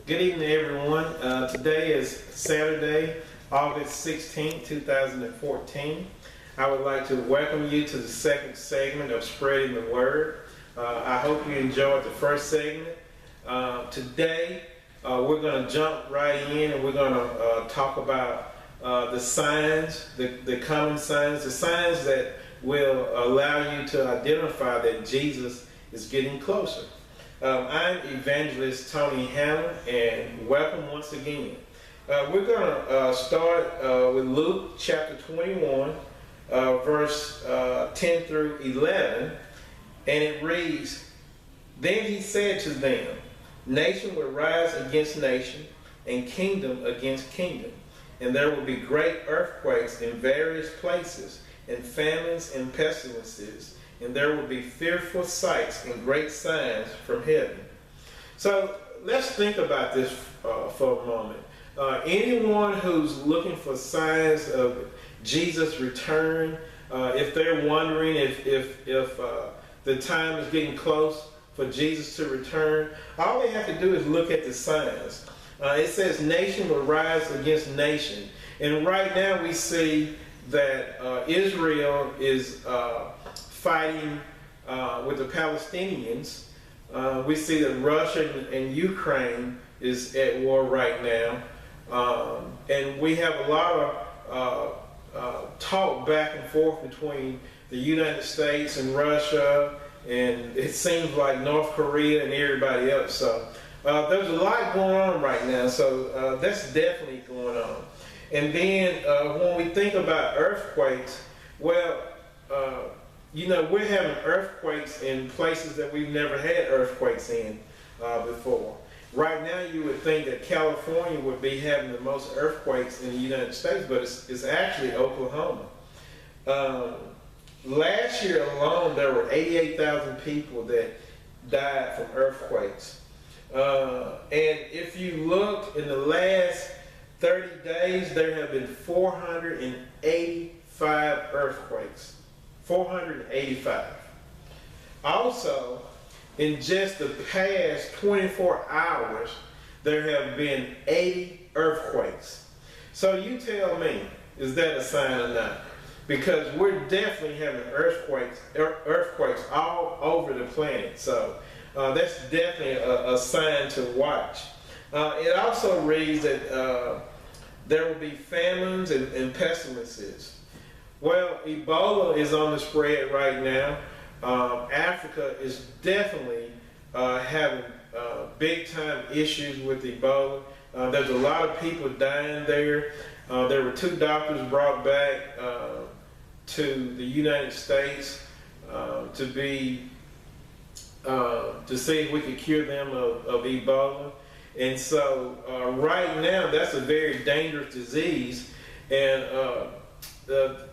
Good evening, everyone. Today is Saturday, August 16th, 2014. I would like to welcome you to the second segment of Spreading the Word. I hope you enjoyed the first segment. Today, we're going to jump right in and we're going to talk about the signs, the common signs, the signs that will allow you to identify that Jesus is getting closer. I'm Evangelist Tony Hanna, and welcome once again. We're going to start with Luke chapter 21, verse 10 through 11, and it reads, "Then he said to them, Nation will rise against nation, and kingdom against kingdom, and there will be great earthquakes in various places, and famines and pestilences, and there will be fearful sights and great signs from heaven." So let's think about this for a moment. Anyone who's looking for signs of Jesus' return, if they're wondering if the time is getting close for Jesus to return, all they have to do is look at the signs. It says nation will rise against nation. And right now we see that Israel is fighting with the Palestinians. We see that Russia and Ukraine is at war right now. And we have a lot of talk back and forth between the United States and Russia, and it seems like North Korea and everybody else. So there's a lot going on right now. So that's definitely going on. And then when we think about earthquakes, well, we're having earthquakes in places that we've never had earthquakes in before. Right now, you would think that California would be having the most earthquakes in the United States, but it's actually Oklahoma. Last year alone, there were 88,000 people that died from earthquakes. And if you look in the last 30 days, there have been 485 earthquakes. 485. Also, in just the past 24 hours, there have been 80 earthquakes. So you tell me, is that a sign or not? Because we're definitely having earthquakes all over the planet. So that's definitely a sign to watch. It also reads that there will be famines and pestilences. Well, Ebola is on the spread right now. Africa is definitely having big time issues with Ebola. There's a lot of people dying there. There were 2 doctors brought back to the United States to see if we could cure them of Ebola. And so right now, that's a very dangerous disease, and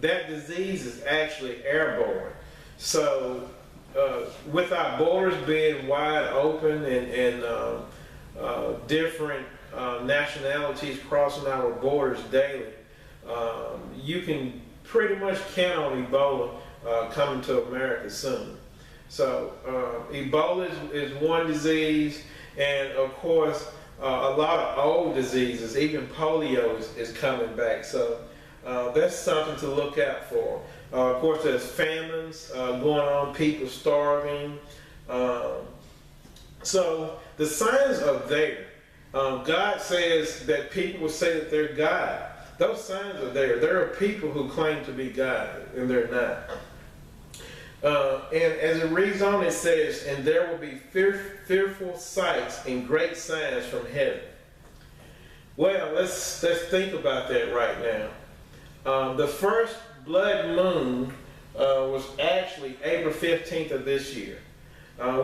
that disease is actually airborne. So with our borders being wide open and different nationalities crossing our borders daily, you can pretty much count on Ebola coming to America soon. So Ebola is one disease, and of course a lot of old diseases, even polio is coming back. So that's something to look out for. Of course, there's famines going on, people starving. So the signs are there. God says that people will say that they're God. Those signs are there. There are people who claim to be God, and they're not. And as it reads on, it says, "And there will be fearful sights and great signs from heaven." Well, let's think about that right now. The first blood moon was actually April 15th of this year.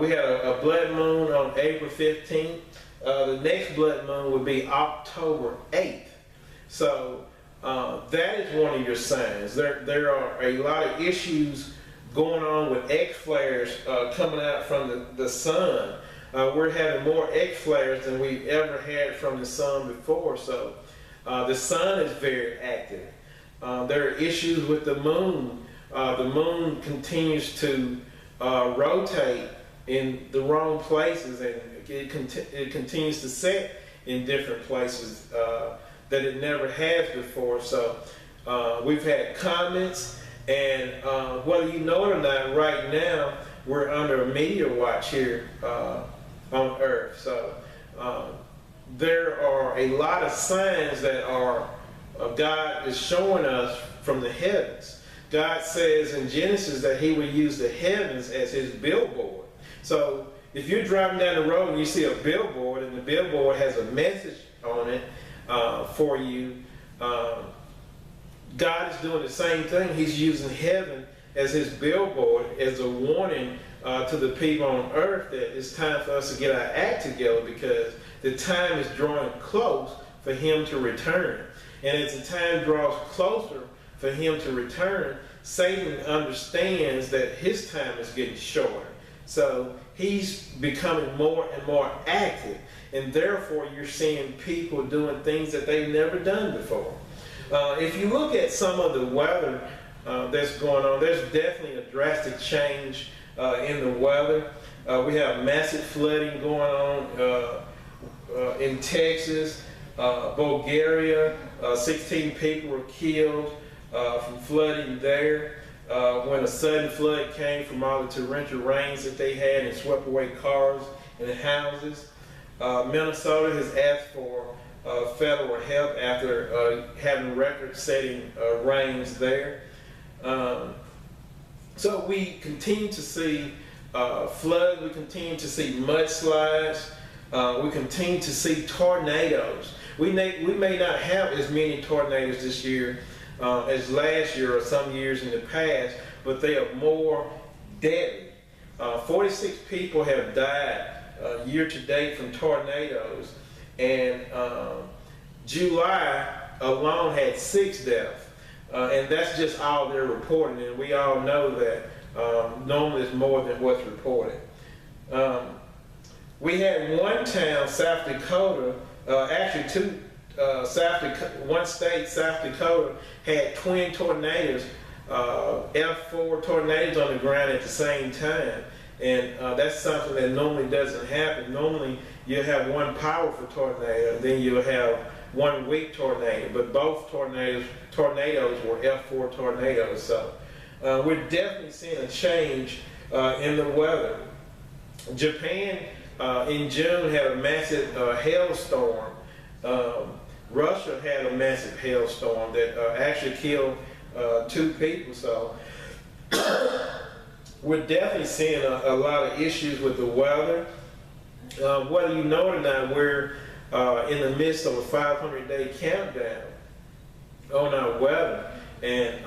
We had a blood moon on April 15th. The next blood moon would be October 8th. So that is one of your signs. There are a lot of issues going on with X flares coming out from the sun. We're having more X flares than we've ever had from the sun before. So the sun is very active. There are issues with the moon. The moon continues to rotate in the wrong places, and it continues to set in different places that it never has before. So we've had comments, and whether you know it or not, right now we're under a meteor watch here on Earth. So there are a lot of signs that are God is showing us from the heavens. God says in Genesis that he will use the heavens as his billboard. So if you're driving down the road and you see a billboard and the billboard has a message on it for you, God is doing the same thing. He's using heaven as his billboard, as a warning to the people on earth that it's time for us to get our act together, because the time is drawing close for him to return. And as the time draws closer for him to return, Satan understands that his time is getting shorter. So he's becoming more and more active. And therefore, you're seeing people doing things that they've never done before. If you look at some of the weather that's going on, there's definitely a drastic change in the weather. We have massive flooding going on in Texas, Bulgaria. 16 people were killed from flooding there when a sudden flood came from all the torrential rains that they had and swept away cars and houses. Minnesota has asked for federal help after having record-setting rains there. So we continue to see floods, we continue to see mudslides, we continue to see tornadoes. We may not have as many tornadoes this year as last year or some years in the past, but they are more deadly. 46 people have died year to date from tornadoes, and July alone had 6 deaths, and that's just all they're reporting, and we all know that normally it's more than what's reported. We had one town, South Dakota, actually two, one state, South Dakota, had twin tornadoes, F4 tornadoes on the ground at the same time. And that's something that normally doesn't happen. Normally, you have one powerful tornado, and then you'll have one weak tornado. But both tornadoes were F4 tornadoes. So we're definitely seeing a change in the weather. Japan in June had a massive hailstorm. Russia had a massive hailstorm that actually killed 2 people. So we're definitely seeing a lot of issues with the weather. Whether you know it or not, we're in the midst of a 500-day countdown on our weather, and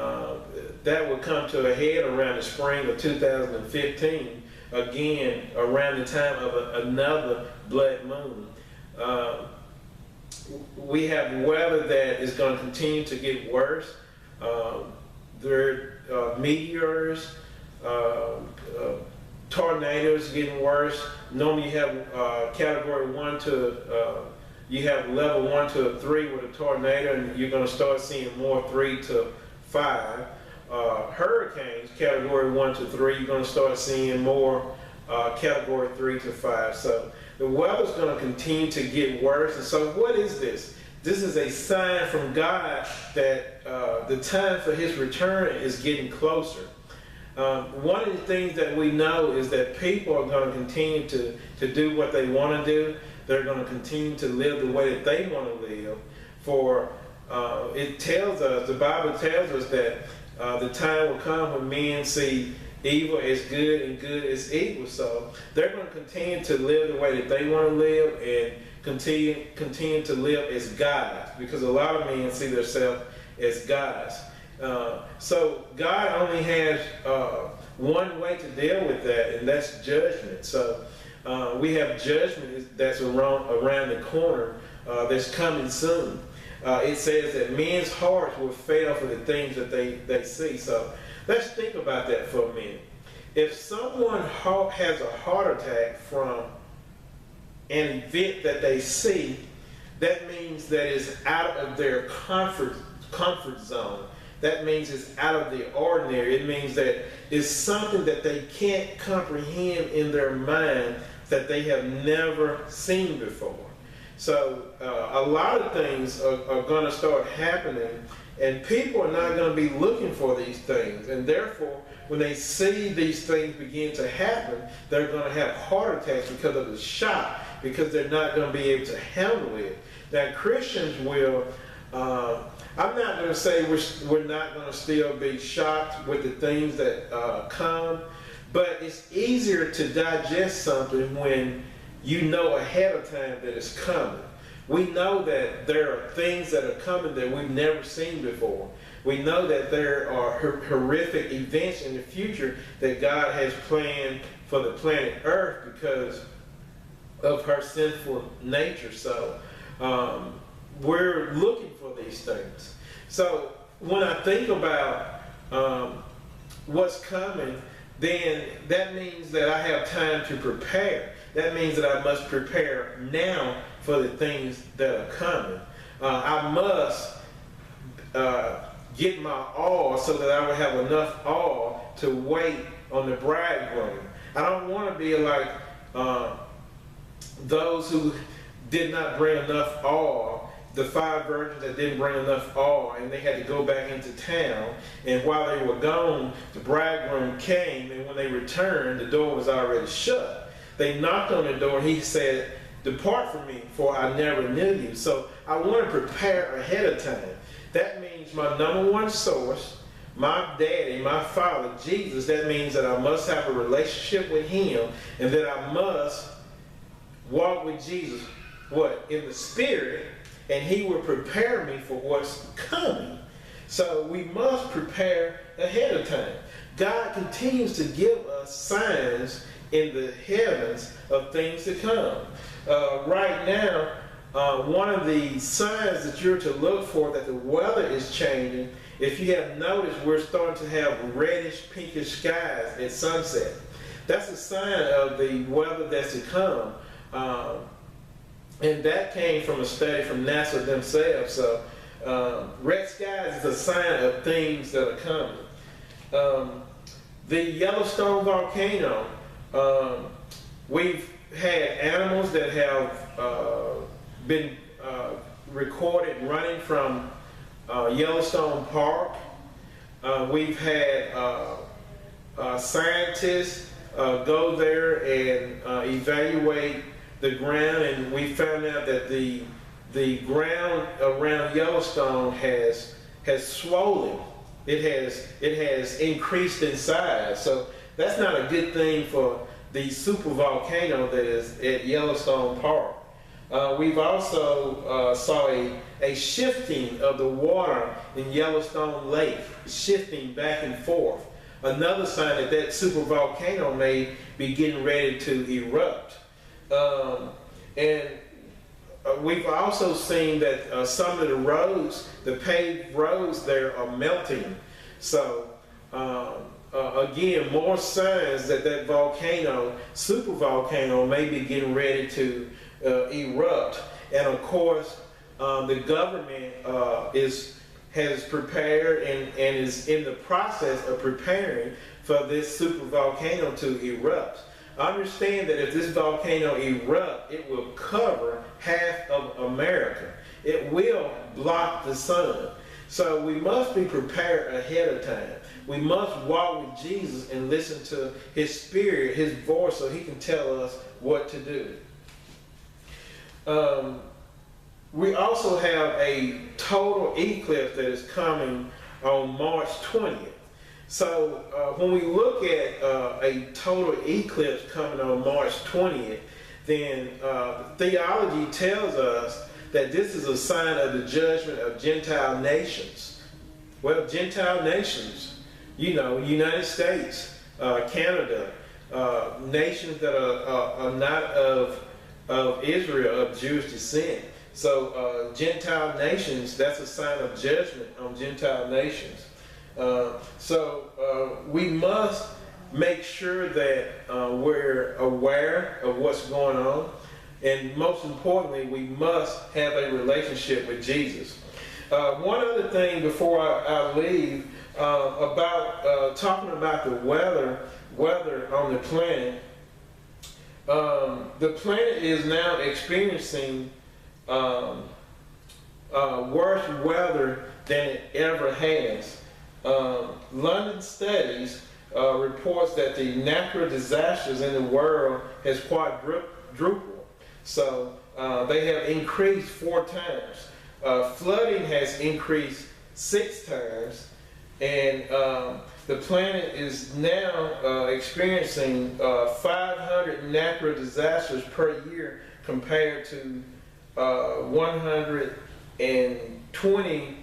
that will come to a head around the spring of 2015, again around the time of another blood moon. We have weather that is going to continue to get worse. There are meteors, tornadoes getting worse. Normally you have category 1 to, you have level 1 to 3 with a tornado, and you're going to start seeing more 3 to 5. Hurricanes, category 1 to 3, you're going to start seeing more category 3 to 5. So the weather's going to continue to get worse. And so what is this? This is a sign from God that the time for his return is getting closer. One of the things that we know is that people are going to continue to do what they want to do. They're going to continue to live the way that they want to live. For it tells us, the Bible tells us that the time will come when men see evil as good and good as evil. So they're going to continue to live the way that they want to live and continue to live as gods, because a lot of men see themselves as gods. So God only has one way to deal with that, and that's judgment. So we have judgment that's around the corner that's coming soon. It says that men's hearts will fail for the things that they see. So let's think about that for a minute. If someone has a heart attack from an event that they see, that means that it's out of their comfort zone. That means it's out of the ordinary. It means that it's something that they can't comprehend in their mind, that they have never seen before. So a lot of things are going to start happening, and people are not going to be looking for these things. And therefore, when they see these things begin to happen, they're going to have heart attacks because of the shock, because they're not going to be able to handle it. Now, Christians will, I'm not going to say we're not going to still be shocked with the things that come, but it's easier to digest something when you know ahead of time that it's coming. We know that there are things that are coming that we've never seen before. We know that there are horrific events in the future that God has planned for the planet Earth because of her sinful nature. So we're looking for these things. So when I think about what's coming, then that means that I have time to prepare. That means that I must prepare now for the things that are coming. I must get my all so that I will have enough all to wait on the bridegroom. I don't want to be like those who did not bring enough all, the 5 virgins that didn't bring enough all, and they had to go back into town. And while they were gone, the bridegroom came, and when they returned, the door was already shut. They knocked on the door, and he said, "Depart from me, for I never knew you." So I want to prepare ahead of time. That means my number one source, my daddy, my father, Jesus. That means that I must have a relationship with him, and that I must walk with Jesus, what? In the Spirit, and he will prepare me for what's coming. So we must prepare ahead of time. God continues to give us signs in the heavens of things to come. Right now, one of the signs that you're to look for that the weather is changing, if you have noticed, we're starting to have reddish, pinkish skies at sunset. That's a sign of the weather that's to come. And that came from a study from NASA themselves. So red skies is a sign of things that are coming. The Yellowstone volcano, we've had animals that have been recorded running from Yellowstone Park. We've had scientists go there and evaluate the ground, and we found out that the ground around Yellowstone has swollen. It has increased in size. So that's not a good thing for the super volcano that is at Yellowstone Park. We've also saw a shifting of the water in Yellowstone Lake, shifting back and forth. Another sign that that super volcano may be getting ready to erupt. And we've also seen that some of the roads, the paved roads there, are melting. So again, more signs that that volcano, super volcano, may be getting ready to erupt. And of course, the government has prepared and is in the process of preparing for this super volcano to erupt. Understand that if this volcano erupts, it will cover half of America. It will block the sun. So we must be prepared ahead of time. We must walk with Jesus and listen to his spirit, his voice, so he can tell us what to do. We also have a total eclipse that is coming on March 20th. So when we look at a total eclipse coming on March 20th, then theology tells us that this is a sign of the judgment of Gentile nations. Well, Gentile nations, you know, United States, Canada, nations that are not of Israel, of Jewish descent. So Gentile nations, that's a sign of judgment on Gentile nations. So we must make sure that we're aware of what's going on. And most importantly, we must have a relationship with Jesus. One other thing before I leave, about talking about the weather on the planet. The planet is now experiencing worse weather than it ever has. London Studies reports that the natural disasters in the world has quadrupled. So they have increased 4 times. Flooding has increased 6 times, and the planet is now experiencing 500 natural disasters per year compared to 120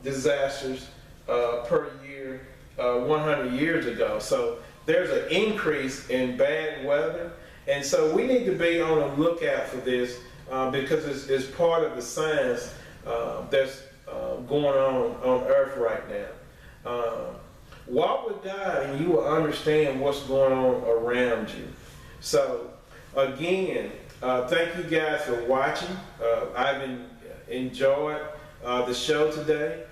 disasters per year 100 years ago. So there's an increase in bad weather, and so we need to be on the lookout for this because it's part of the science that's going on Earth right now. Walk with God and you will understand what's going on around you. So again, thank you guys for watching. I've enjoyed the show today.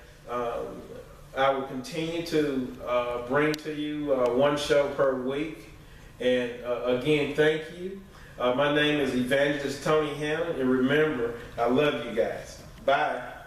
I will continue to bring to you 1 show per week. And again, thank you. My name is Evangelist Tony Hammond, and remember, I love you guys. Bye.